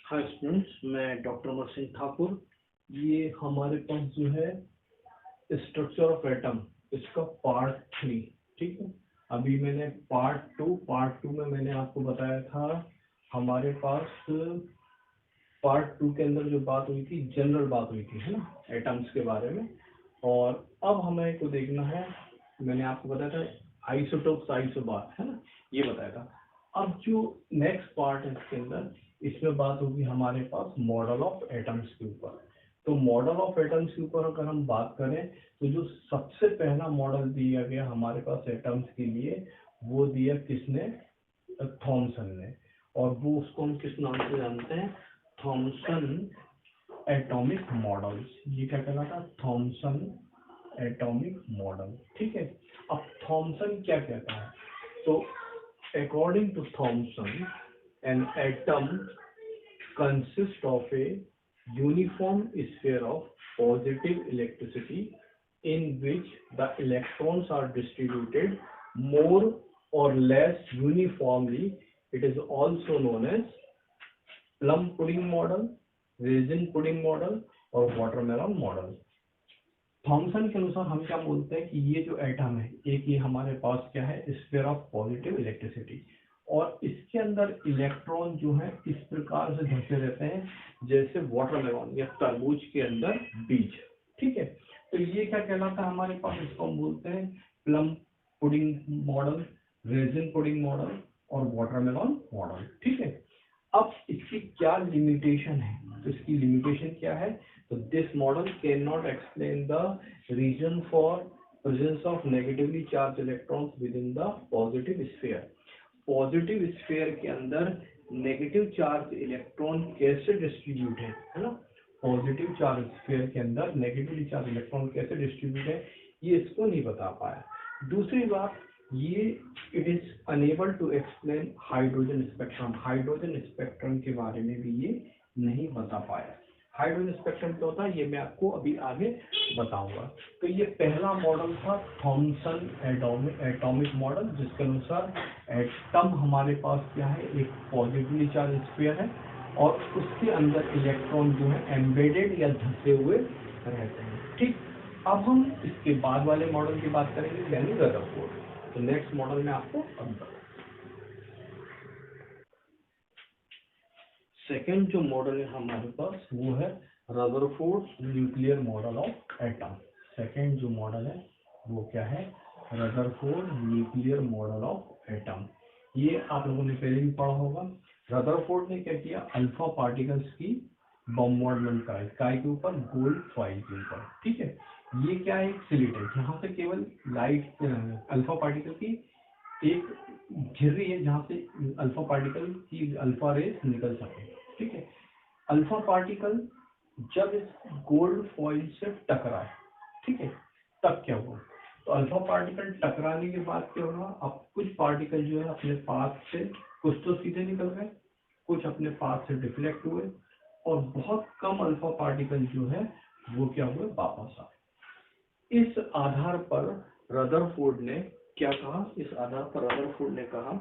Hi students, मैं doctor Amar Singh Thakur. ये हमारे पास जो है स्ट्रक्चर ऑफ एटम, इसका पार्ट 3। ठीक है, अभी मैंने पार्ट टू में मैंने आपको बताया था हमारे पास पार्ट 2 के अंदर जो बात हुई थी, जनरल बात हुई थी, है ना, एटम्स के बारे में। और अब हमें को देखना है, मैंने आपको बताया था आइसोटोप्स, आइसोबार, है ना, ये बताया था। अब जो नेक्स्ट पार्ट है इसके अंदर, इसमें बात होगी हमारे पास मॉडल ऑफ एटम्स के ऊपर। तो मॉडल ऑफ एटम्स के ऊपर अगर हम बात करें, तो जो सबसे पहला मॉडल दिया गया हमारे पास एटम्स के लिए, वो दिया किसने? थॉमसन ने। और वो उसको हम किस नाम से जानते हैं? Thomson atomic model. ये क्या कहलाता? Thomson atomic model. ठीक है, अब थॉमसन क्या कहता है? तो according to Thomson, an atom consists of a uniform sphere of positive electricity in which the electrons are distributed more or less uniformly. It is also known as plum pudding model, raisin pudding model और watermelon model। Thompson के अनुसार हम क्या बोलते हैं कि ये जो एटम है, एक ये हमारे पास क्या है? स्फीयर ऑफ पॉजिटिव इलेक्ट्रिसिटी, और इसके अंदर इलेक्ट्रॉन जो है इस प्रकार से धंसे रहते हैं जैसे वाटरमेलन या तरबूज के अंदर बीज। ठीक है, तो ये क्या कहलाता है हमारे पास? इसको हम बोलते हैं plum pudding model, resin pudding model और वाटरमेलन मॉडल। ठीक है, अब इसकी क्या लिमिटेशन है? तो इसकी लिमिटेशन क्या है? तो this model can not explain the reason for presence of negatively charge electrons within the positive sphere. Positive sphere के अंदर नेगेटिव चार्ज इलेक्ट्रॉन कैसे डिस्ट्रीब्यूट है ना? पॉजिटिव चार्ज स्फीयर के अंदर नेगेटिवली चार्ज इलेक्ट्रॉन कैसे डिस्ट्रीब्यूट है, ये इसको नहीं बता पाया। दूसरी बात, ये it is unable to explain hydrogen spectrum. Hydrogen spectrum के बारे में भी ये नहीं बता पाया। हाइड्रोजन स्पेक्ट्रम क्या होता है, ये मैं आपको अभी आगे बताऊंगा। तो ये पहला मॉडल था थॉमसन एटॉमिक मॉडल, जिसके अनुसार एटम हमारे पास क्या है? एक पॉजिटिवली चार्ज स्फीयर है और उसके अंदर इलेक्ट्रॉन जो है एम्बेडेड या धंसे हुए रहते हैं। ठीक, अब हम इसके बाद वाले मॉडल की बात करेंगे, यानी रदरफोर्ड। तो नेक्स्ट मॉडल में आपको अब सेकेंड जो मॉडल है हमारे पास, वो है Rutherford nuclear model of atom. Second जो मॉडल है वो क्या है? Rutherford nuclear model of atom. ये आप लोगों ने पहले भी पढ़ा होगा। रदरफोर्ड ने क्या किया? अल्फा पार्टिकल्स की बॉम्बार्डमेंट कराई, काय के ऊपर? गोल्ड फॉइल के ऊपर। ठीक है, ये क्या है? एक स्लिट है, जहाँ से केवल लाइट अल्फा पार्टिकल की एक घिर रही है, जहाँ से अल्फा पार्टिकल की अल्फा रेस निकल सके। ठीक है, अल्फा पार्टिकल जब इस गोल्ड फॉइल से टकराए, ठीक है, तब क्या हुआ? तो अल्फा पार्टिकल टकराने के बाद क्या होगा? अब कुछ पार्टिकल जो है अपने पाथ से, कुछ तो सीधे निकल गए, कुछ अपने पाथ से डिफ्लेक्ट हुए, और बहुत कम अल्फा पार्टिकल जो है वो क्या हुए? वापस आए। इस आधार पर रदरफोर्ड ने क्या कहा? इस आधार पर रदरफोर्ड ने कहा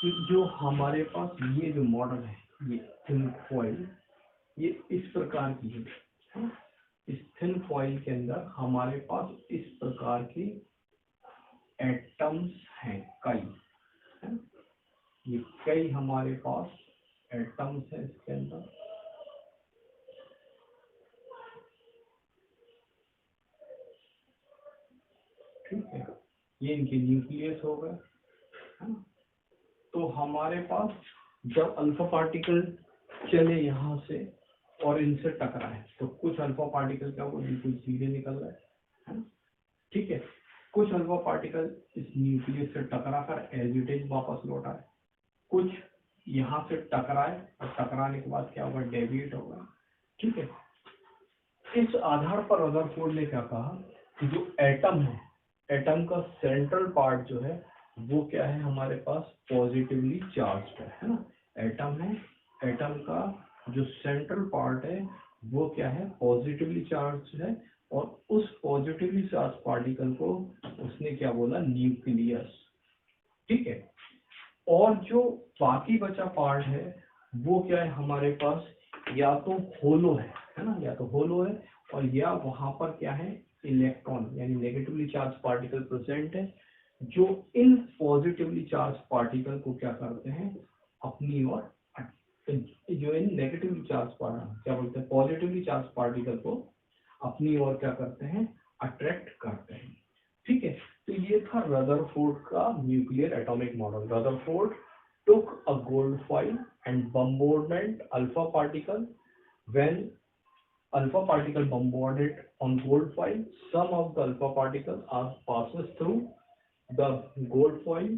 कि जो हमारे पास ये जो मॉडल है, ये थिन फॉइल, ये इस प्रकार की है। इस थिन फॉइल के अंदर हमारे पास इस प्रकार की एटम्स हैं, कई है। ये कई हमारे पास एटम्स हैं इसके अंदर। ठीक है, ये इनके न्यूक्लियस हो गए, है ना। तो हमारे पास जब अल्फा पार्टिकल चले यहाँ से और इनसे टकराए, तो कुछ अल्फा पार्टिकल क्या हुआ? बिल्कुल सीधे निकल गए, है ना। ठीक है, कुछ अल्फा पार्टिकल इस न्यूक्लियस से टकरा कर एज इट इज वापस लौट आए, कुछ यहाँ से टकराए और टकराने के बाद क्या होगा? डेविएट होगा। ठीक है, इस आधार पर रदरफोर्ड ने क्या कहा कि जो एटम है, एटम का सेंट्रल पार्ट जो है वो क्या है? हमारे पास पॉजिटिवली चार्ज है ना। एटम है, एटम का जो सेंट्रल पार्ट है वो क्या है? पॉजिटिवली चार्ज है, और उस पॉजिटिवली चार्ज पार्टिकल को उसने क्या बोला? न्यूक्लियस। ठीक है, और जो बाकी बचा पार्ट है वो क्या है हमारे पास, या तो होलो है ना, या तो होलो है, और या वहां पर क्या है, इलेक्ट्रॉन यानी नेगेटिवली चार्ज पार्टिकल प्रेजेंट है, जो इन पॉजिटिवली चार्ज पार्टिकल को क्या करते हैं अपनी ओर, जो इन नेगेटिवली चार्ज क्या बोलते हैं पॉजिटिवली चार्ज पार्टिकल को अपनी ओर क्या करते हैं, अट्रैक्ट करते हैं। ठीक है, तो ये था रदरफोर्ड का nuclear atomic model. Rutherford took a gold foil and bombarded alpha particle. When alpha particle bombarded on gold foil, some of the alpha particles are passes through the gold foil,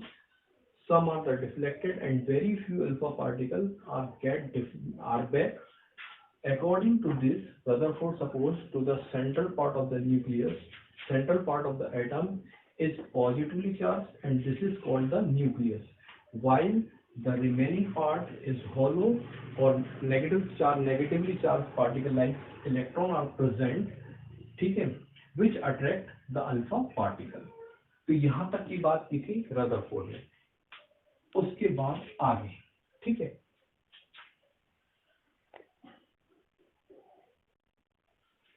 some are the deflected, and very few alpha particles are back. According to this, Rutherford supposed to the central part of the nucleus, central part of the atom is positively charged, and this is called the nucleus, while the remaining part is hollow or negatively charged particle like electron are present, ठीक है, which attract the alpha particle. तो यहाँ तक की बात की थी Rutherford ने। उसके बाद आगे, ठीक है,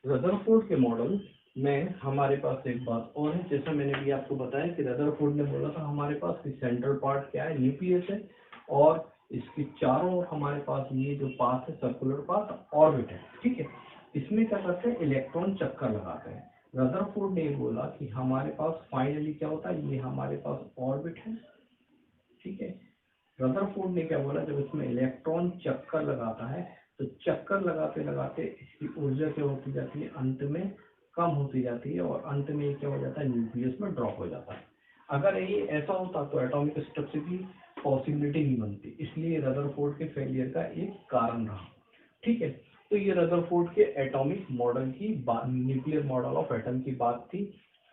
रदरफोर्ड के मॉडल में हमारे पास एक बात और है, जैसा मैंने भी आपको बताया कि रदरफोर्ड ने बोला था हमारे पास कि सेंट्रल पार्ट क्या है, न्यूक्लियस है, और इसके चारों ओर हमारे पास ये जो पाथ है सर्कुलर पाथ ऑर्बिट है। ठीक है, इसमें क्या करते हैं, इलेक्ट्रॉन चक्कर लगाते हैं। रदरफोर्ड ने बोला कि हमारे पास फाइनली क्या होता है, ये हमारे पास ऑर्बिट है। ठीक है, रदरफोर्ड ने क्या बोला, जब इसमें इलेक्ट्रॉन चक्कर लगाता है तो चक्कर लगाते लगाते इसकी ऊर्जा क्या होती जाती है, अंत में कम होती जाती है, और अंत में क्या हो जाता है, न्यूक्लियस में ड्रॉप हो जाता है। अगर ये ऐसा होता तो एटॉमिक स्ट्रक्चर की पॉसिबिलिटी नहीं बनती, इसलिए रदरफोर्ड के फेलियर का एक कारण रहा। ठीक है, तो ये रदरफोर्ड के एटॉमिक मॉडल की बात, न्यूक्लियर मॉडल ऑफ एटम की बात थी।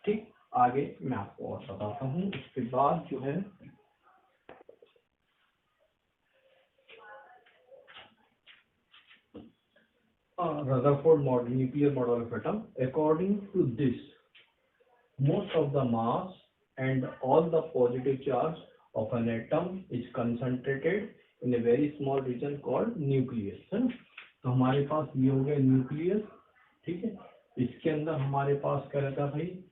ठीक, आगे मैं आपको और बताता हूँ। उसके बाद जो है Rutherford model, nuclear model of atom. According to this, most of the mass and all the positive charge of an atom is concentrated in a very small region called nucleus, है ना। तो हमारे पास ये हो गया न्यूक्लियस। ठीक है, इसके अंदर हमारे पास क्या रहता है भाई,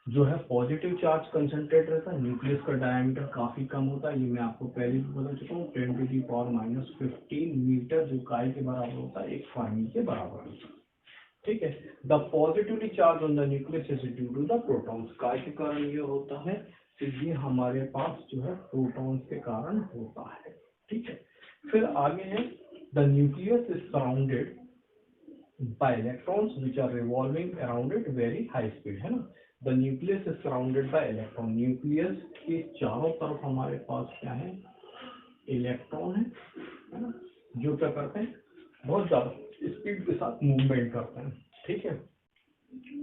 जो है पॉजिटिव चार्ज कंसंट्रेट रहता है। न्यूक्लियस का डायमीटर काफी कम होता है, ये मैं आपको पहले भी बता चुका हूँ, 10⁻⁻15 मीटर, जो काय के बराबर होता है, एक फर्मी के बराबर होता है। ठीक है, the positively charge on the nucleus is due to the protons. काय के कारण ये होता है, तो ये हमारे पास जो है प्रोटॉन्स के कारण होता है। ठीक है, फिर आगे है, the nucleus is surrounded by electrons which are revolving around it very high speed, है ना। The nucleus is surrounded by electron. Nucleus के चारों तरफ हमारे पास क्या है, इलेक्ट्रॉन है ना, जो क्या करते हैं, बहुत ज्यादा स्पीड के साथ मूवमेंट करते हैं। ठीक है,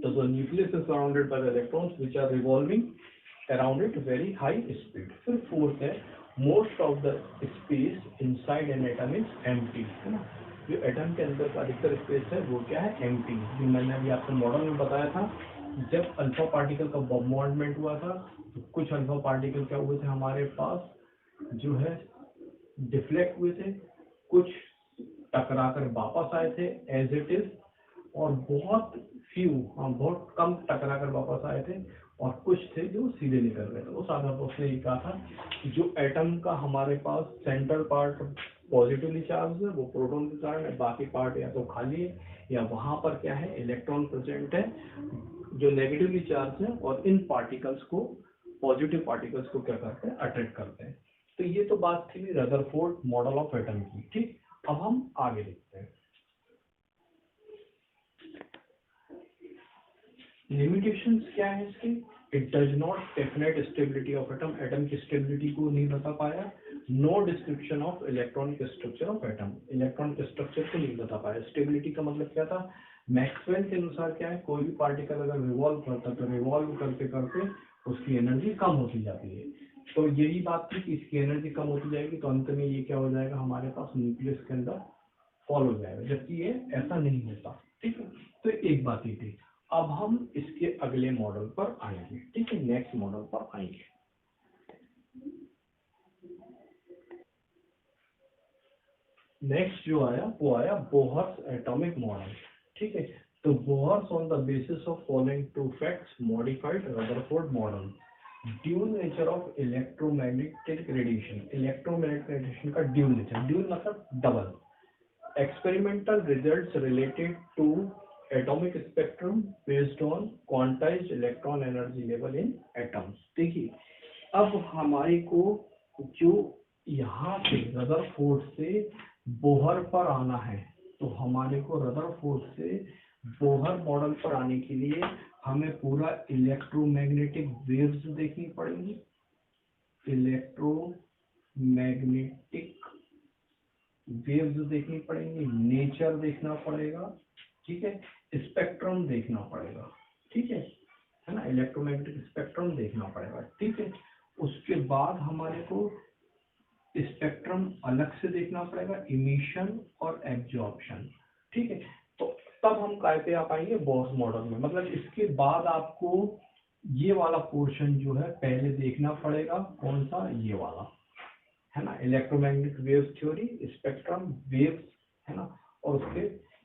तो the nucleus is surrounded by the electrons which are revolving around it very high speed. फिर फोर्थ है, most of the space inside an atom is empty, है ना। जो एटम के अंदर का अधिकतर स्पेस है वो क्या है, एम्प्टी। जो मैंने अभी आपको मॉडल में बताया था, जब अल्फा पार्टिकल का बॉम्बार्डमेंट हुआ था तो कुछ अल्फा पार्टिकल क्या हुए थे हमारे पास, जो है डिफ्लेक्ट हुए थे, कुछ टकरा कर वापस आए थे एज इट इज, और बहुत बहुत कम टकरा कर वापस आए थे, और कुछ थे जो सीधे निकल गए थे। उस आधार पर उसने ये कहा था कि जो एटम का हमारे पास सेंट्रल पार्ट पॉजिटिवली चार्ज है वो प्रोटॉन के कारण है, बाकी पार्ट या तो खाली है या वहां पर क्या है, इलेक्ट्रॉन प्रेजेंट है जो नेगेटिवली चार्ज है, और इन पार्टिकल्स को, पॉजिटिव पार्टिकल्स को क्या करते हैं, अट्रैक्ट करते हैं। तो ये तो बात थी रदरफोर्ड मॉडल ऑफ एटम की। ठीक, अब हम आगे देखते हैं। लिमिटेशंस क्या है इसके, it does not definite stability of atom, atom की स्टेबिलिटी को नहीं बता पाया। No description of electronic structure of atom, electronic structure को नहीं बता पाया। स्टेबिलिटी का मतलब क्या था, मैक्सवेल के अनुसार क्या है, कोई भी पार्टिकल अगर रिवॉल्व करता तो रिवॉल्व करते करते उसकी एनर्जी कम होती जाती है। तो यही बात थी कि इसकी एनर्जी कम होती जाएगी तो अंत में ये क्या हो जाएगा, हमारे पास न्यूक्लियस के अंदर फॉल हो जाएगा, जबकि ये ऐसा नहीं होता। ठीक है, तो एक बात ये थी। अब हम इसके अगले मॉडल पर आएंगे। ठीक है, नेक्स्ट मॉडल पर आएंगे। नेक्स्ट जो आया वो आया बोहर्स एटॉमिक मॉडल, ठीक है। तो Bohr's on the basis of following two facts modified Rutherford model. Dual nature of electromagnetic radiation, electromagnetic radiation का ड्यूल नेचर, ड्यूल मतलब double. Experimental results related to atomic spectrum based on quantised electron energy level in atoms. देखिए अब हमारे को जो यहाँ से Rutherford से बोहर पर आना है, तो हमारे को रदरफोर्ड से बोहर मॉडल पर आने के लिए हमें पूरा इलेक्ट्रोमैग्नेटिक वेव्स देखनी पड़ेंगी, इलेक्ट्रोमैग्नेटिक वेव्स देखनी पड़ेंगी, नेचर देखना पड़ेगा, ठीक है, स्पेक्ट्रम देखना पड़ेगा, ठीक है ना, इलेक्ट्रोमैग्नेटिक स्पेक्ट्रम देखना पड़ेगा, ठीक है। उसके बाद हमारे को स्पेक्ट्रम अलग से देखना पड़ेगा, इमिशन और एब्जॉर्प्शन, ठीक है। तो तब हम काय पे आ पाएंगे, बोहर्स मॉडल में। मतलब इसके बाद आपको ये वाला पोर्शन जो है पहले देखना पड़ेगा, कौन सा, ये वाला है ना, electromagnetic wave theory, spectrum, waves, है ना, और उसके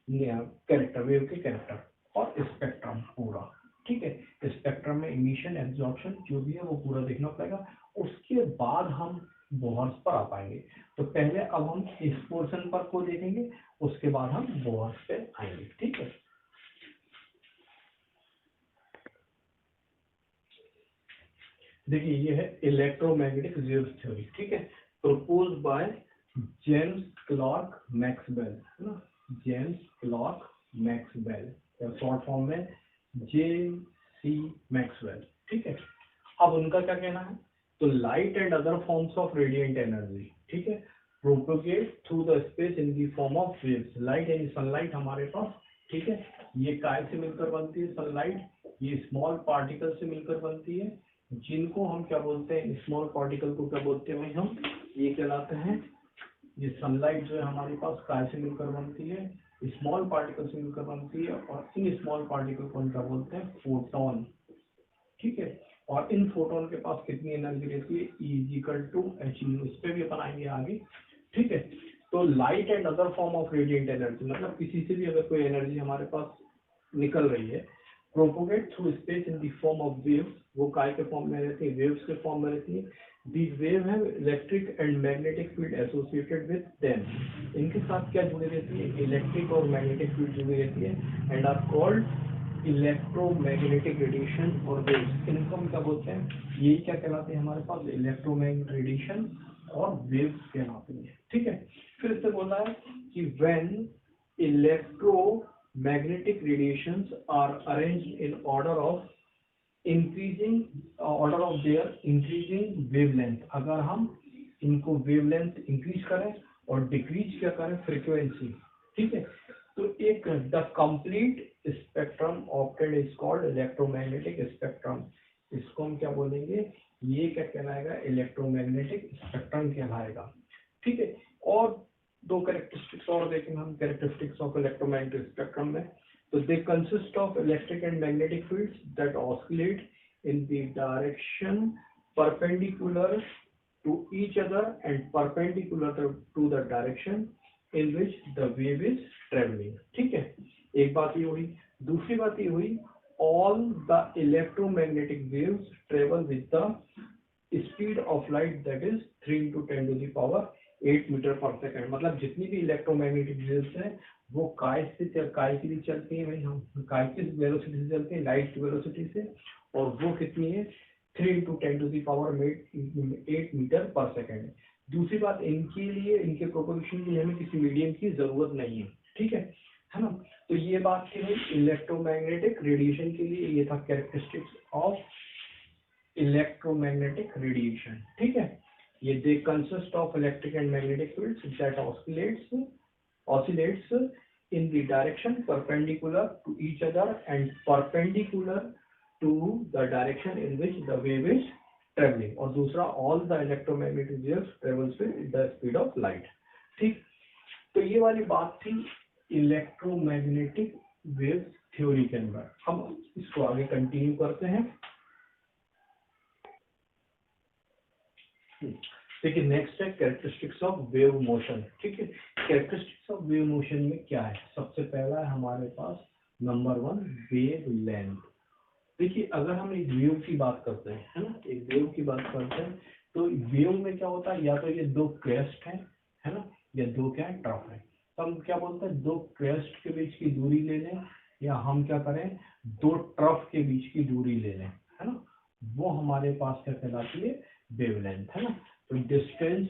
कैरेक्टर, वेव के कैरेक्टर और स्पेक्ट्रम पूरा, ठीक है। स्पेक्ट्रम में इमिशन एब्जॉर्प्शन जो भी है वो पूरा देखना पड़ेगा। उसके बाद हम बोहर्स पर आ पाएंगे। तो पहले अब हम इस पोर्शन पर को देखेंगे, उसके बाद हम बोहर्स पे आएंगे, ठीक है। देखिए ये है इलेक्ट्रोमैग्नेटिक वेव्स थ्योरी, ठीक है, propose by James clerk Maxwell, है ना, जेम्स क्लर्क मैक्सवेल, या शॉर्ट फॉर्म में J.C. मैक्सवेल, ठीक है। अब उनका क्या कहना है, तो light and other forms of radiant energy, ठीक है, propagate through the space in the form of waves. Light यानी सनलाइट हमारे पास, ठीक है, ये काय से मिलकर बनती है सनलाइट, ये स्मॉल पार्टिकल से मिलकर बनती है, जिनको हम क्या बोलते हैं, स्मॉल पार्टिकल को क्या बोलते हैं भाई हम, ये कहलाते हैं, ये सनलाइट जो है हमारे पास काय से मिलकर बनती है, स्मॉल पार्टिकल से मिलकर बनती है, और इन स्मॉल पार्टिकल को हम क्या बोलते हैं, फोटोन, ठीक है। और इन फोटोन के पास कितनी एनर्जी रहती है, E=hν, इस पे भी अपन आएंगे आगे, ठीक है। तो light and other form of radiant energy, मतलब किसी से भी अगर कोई एनर्जी हमारे पास निकल रही है, propagate through space in the form of waves, वो काय के फॉर्म में रहती है, वेव्स के फॉर्म में रहती है। दीज वेव है electric and magnetic field associated with them, इनके साथ क्या जुड़ी रहती है, इलेक्ट्रिक और मैग्नेटिक फील्ड जुड़ी रहती है, and are called electromagnetic radiation और वेव्स। इनको हम क्या बोलते हैं, ये क्या कहलाते हैं हमारे पास, इलेक्ट्रोमैग्नेटिक रेडिएशन और वेव्स कहलाते हैं, ठीक है। फिर इससे बोल रहा है कि when electromagnetic radiations are arranged in order of increasing, order of their increasing wavelength, अगर हम इनको वेवलेंथ इंक्रीज करें और डिक्रीज क्या करें, फ्रीक्वेंसी, ठीक है, तो एक the complete spectrum obtained is called electromagnetic spectrum. इसको हम क्या बोलेंगे, ये क्या कहलाएगा, इलेक्ट्रोमैग्नेटिक स्पेक्ट्रम कहलाएगा, ठीक है। और दो कैरेक्टरिस्टिक्स और देखेंगे हम, कैरेक्टरिस्टिक्स ऑफ इलेक्ट्रोमैग्नेटिक स्पेक्ट्रम में, तो they consist of electric and magnetic fields that oscillate in the direction perpendicular to each other and perpendicular to the direction in which the wave is traveling, ठीक है। एक बात ये हुई, दूसरी बात ये हुई, all the electromagnetic waves travel with the speed of light, that is 3 into 10 to the power 8 metre पर सेकंड। मतलब जितनी भी इलेक्ट्रोमैग्नेटिक वेव्स हैं वो काय के लिए चलती है भाई, हम काय की वेलोसिटी से चलते हैं, लाइट की वेलोसिटी से, और वो कितनी है, 3 into 10 to the power 8 metre पर सेकंड। दूसरी बात, इनके लिए, इनके प्रोपगेशन के लिए हमें किसी मीडियम की जरूरत नहीं है, ठीक है ना। तो ये बात थी भाई इलेक्ट्रोमैग्नेटिक रेडिएशन के लिए, ये था कैरेक्टरिस्टिक्स ऑफ इलेक्ट्रोमैग्नेटिक रेडिएशन, ठीक है। ये they consist of electric and magnetic fields that oscillates in the direction perpendicular to each other and perpendicular to the direction in which the wave is traveling, और दूसरा all the electromagnetic waves travels with the speed of light, ठीक। तो ये वाली बात थी electromagnetic waves theory के अंदर। हम इसको आगे कंटिन्यू करते हैं। देखिए नेक्स्ट है कैरेक्टरिस्टिक्स ऑफ वेव मोशन। ठीक है, कैरेक्टरिस्टिक्स ऑफ वेव मोशन में क्या है, सबसे पहला है हमारे पास नंबर 1 वेव लेंथ। देखिए अगर हम एक वेव की बात करते हैं, है ना, एक वेव की बात करते हैं, तो वेव में क्या होता है, या तो ये दो क्रेस्ट है ना, या दो क्या है, ट्रफ है। तो हम क्या बोलते हैं, दो क्रेस्ट के बीच की दूरी ले लें, या हम क्या करें, दो ट्रफ के बीच की दूरी ले लें, है ना, वो हमारे पास क्या कहलाती है, वेवलेंथ, है ना। तो distance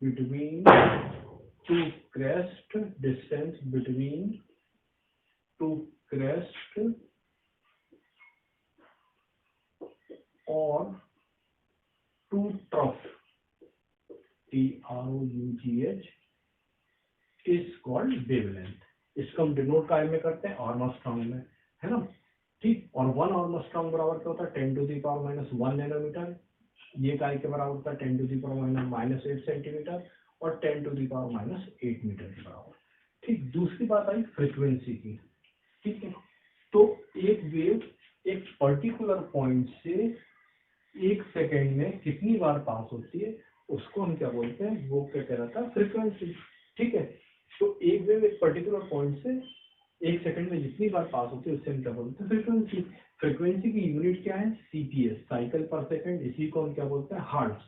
between two crest, distance between two crest or two trough, TROUGH is called wavelength. इसको हम डिनोट काय में करते हैं, आर्मस्ट्रांग में, है ना, ठीक। और 1 आर्मस्ट्रांग बराबर क्या होता है, 10⁻⁻1 नैनोमीटर। ये काय के बराबर होता है 10⁻⁻8 सेंटीमीटर और 10⁻⁸ मीटर के बराबर। ठीक, दूसरी बात आई फ्रीक्वेंसी की। ठीक है, तो एक वेव एक पर्टिकुलर पॉइंट से 1 सेकेंड में कितनी बार पास होती है, उसको हम क्या बोलते हैं, वो क्या कहलाता है, फ्रीक्वेंसी। ठीक है, तो एक वेव एक पर्टिकुलर पॉइंट से 1 सेकंड में जितनी बार पास होती है उससे हम क्या बोलते हैं, फ्रीक्वेंसी। फ्रीक्वेंसी की यूनिट क्या है, CPS, साइकिल पर सेकंड। इसी को हम क्या बोलते हैं, हर्ट्ज।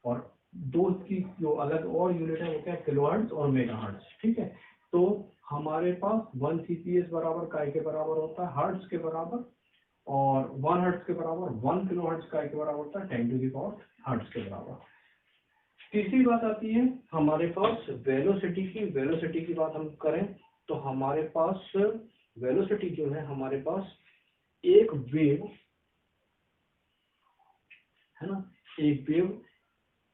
और दो की जो अलग और यूनिट है वो क्या है, किलोहर्ट्ज और मेगाहर्ट्ज। ठीक है, तो हमारे पास 1 CPS बराबर काय के बराबर होता है, हर्ट्ज के बराबर, और 1 हर्ट्ज के बराबर 1 किलो हर्ट्ज काय के बराबर होता है 10⁻⁴ हर्ट्ज के बराबर। तीसरी बात आती है हमारे पास वेलोसिटी की। वेलोसिटी की बात हम करें तो हमारे पास वेलोसिटी जो है, हमारे पास एक वेव, है ना, एक वेव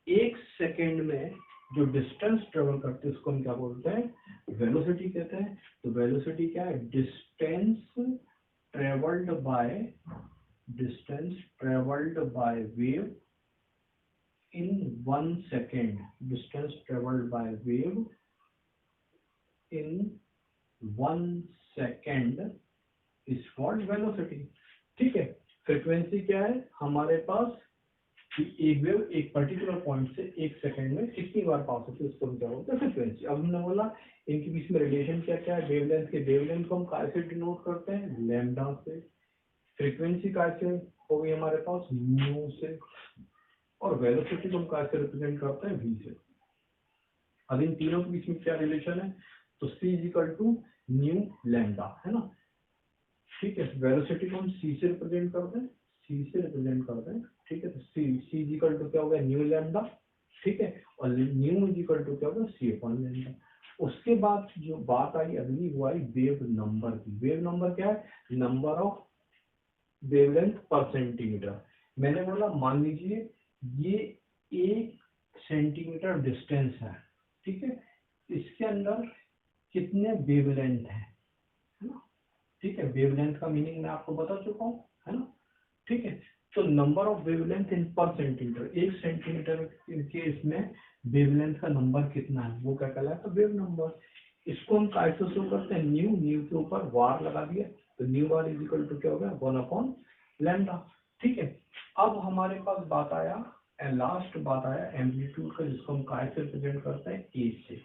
1 सेकेंड में जो डिस्टेंस ट्रेवल करते हैं उसको हम क्या बोलते हैं, वेलोसिटी कहते हैं। तो वेलोसिटी क्या है, distance travelled by wave in 1 second, distance traveled by wave in 1 second is called velocity। ठीक है, फ्रीक्वेंसी क्या है हमारे पास, कि एक वेव एक पर्टिकुलर पॉइंट से 1 सेकंड में कितनी बार पास होती है उसको हम क्या बोलते हैं, फ्रीक्वेंसी। अब हमने बोला इनके बीच में रिलेशन क्या क्या है, वेवलेंथ के, वेवलेंथ को हम काय से डिनोट करते हैं, लैम्डा से। फ्रीक्वेंसी काय से हो गई हमारे पास, म्यू से। और वेलोसिटी को हम कैसे रिप्रेजेंट करते हैं, v से। अब इन तीनों के बीच में क्या रिलेशन है, तो c = न्यू लैम्डा, है ना। ठीक है, वेलोसिटी को हम c से रिप्रेजेंट करते हैं, ठीक है, तो c = क्या होगा, न्यू लैम्डा। ठीक है, और न्यू = क्या होगा, c/लैम्डा। उसके बाद जो बात आई अगली, वो आई वेव नंबर की। वेव नंबर क्या है, नंबर ऑफ वेवलेंथ पर सेंटीमीटर। मैंने बोला मान लीजिए ये 1 सेंटीमीटर डिस्टेंस है, ठीक है, इसके अंदर कितने वेवलेंथ है ना। ठीक है, वेवलेंथ का मीनिंग मैं आपको बता चुका हूँ, है ना। ठीक है, तो नंबर ऑफ वेवलेंथ इन पर सेंटीमीटर, 1 सेंटीमीटर के इसमें वेवलेंथ का नंबर कितना है, वो क्या कहलाता है, वेव नंबर। इसको हम कैसे शो करते हैं, न्यू के ऊपर वार लगा दिया, तो न्यू वार = क्या हो गया, 1/लैम्डा। ठीक है, अब हमारे पास बात आया, लास्ट बात आया एम्पलीट्यूड का, जिसको हम कैसे रिप्रेजेंट करते हैं, ए से।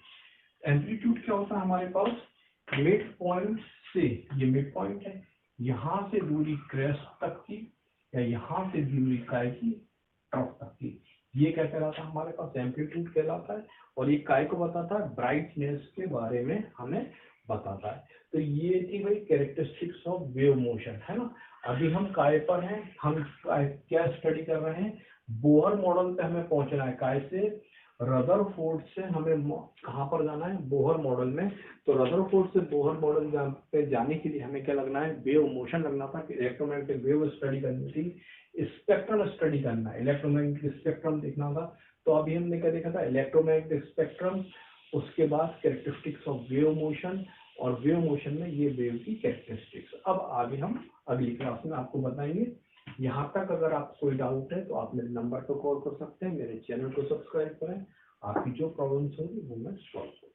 एम्पलीट्यूड क्या होता है हमारे पास, मिड पॉइंट से, ये मिड पॉइंट है, यहाँ से दूरी क्रेस्ट तक की, या यहाँ से दूरी काय की, ट्रफ तक की, ये क्या कहलाता है, हमारे पास एम्पलीट्यूड कहलाता है। और ये काय को बताता है, ब्राइटनेस के बारे में हमें बताता है। तो ये थी भाई कैरेक्टरिस्टिक्स ऑफ वेव मोशन, है ना। अभी हम काय पर हैं, हम क्या स्टडी कर रहे हैं, बोहर मॉडल पे हमें पहुंचना है। काय से, रदरफोर्ड से हमें कहाँ पर जाना है, बोहर मॉडल में। तो रदरफोर्ड से बोहर मॉडल पे जाने के लिए हमें क्या लगना है, वेव मोशन लगना था, इलेक्ट्रोमैग्नेटिक वेव स्टडी करनी थी, स्पेक्ट्रम स्टडी करना है, इलेक्ट्रोमैग्नेटिक स्पेक्ट्रम देखना था। तो अभी हमने क्या देखा था, इलेक्ट्रोमैग्नेटिक स्पेक्ट्रम, उसके बाद कैरेक्टरिस्टिक्स ऑफ वेव मोशन, और वेव मोशन में ये वेव की कैरेक्टरिस्टिक्स। अब आगे हम अगली क्लास में आपको बताएंगे। यहाँ तक अगर आपको कोई डाउट है तो आप मेरे नंबर पर कॉल कर सकते हैं, मेरे चैनल को सब्सक्राइब करें, आपकी जो प्रॉब्लम्स होगी वो मैं सॉल्व करूँ।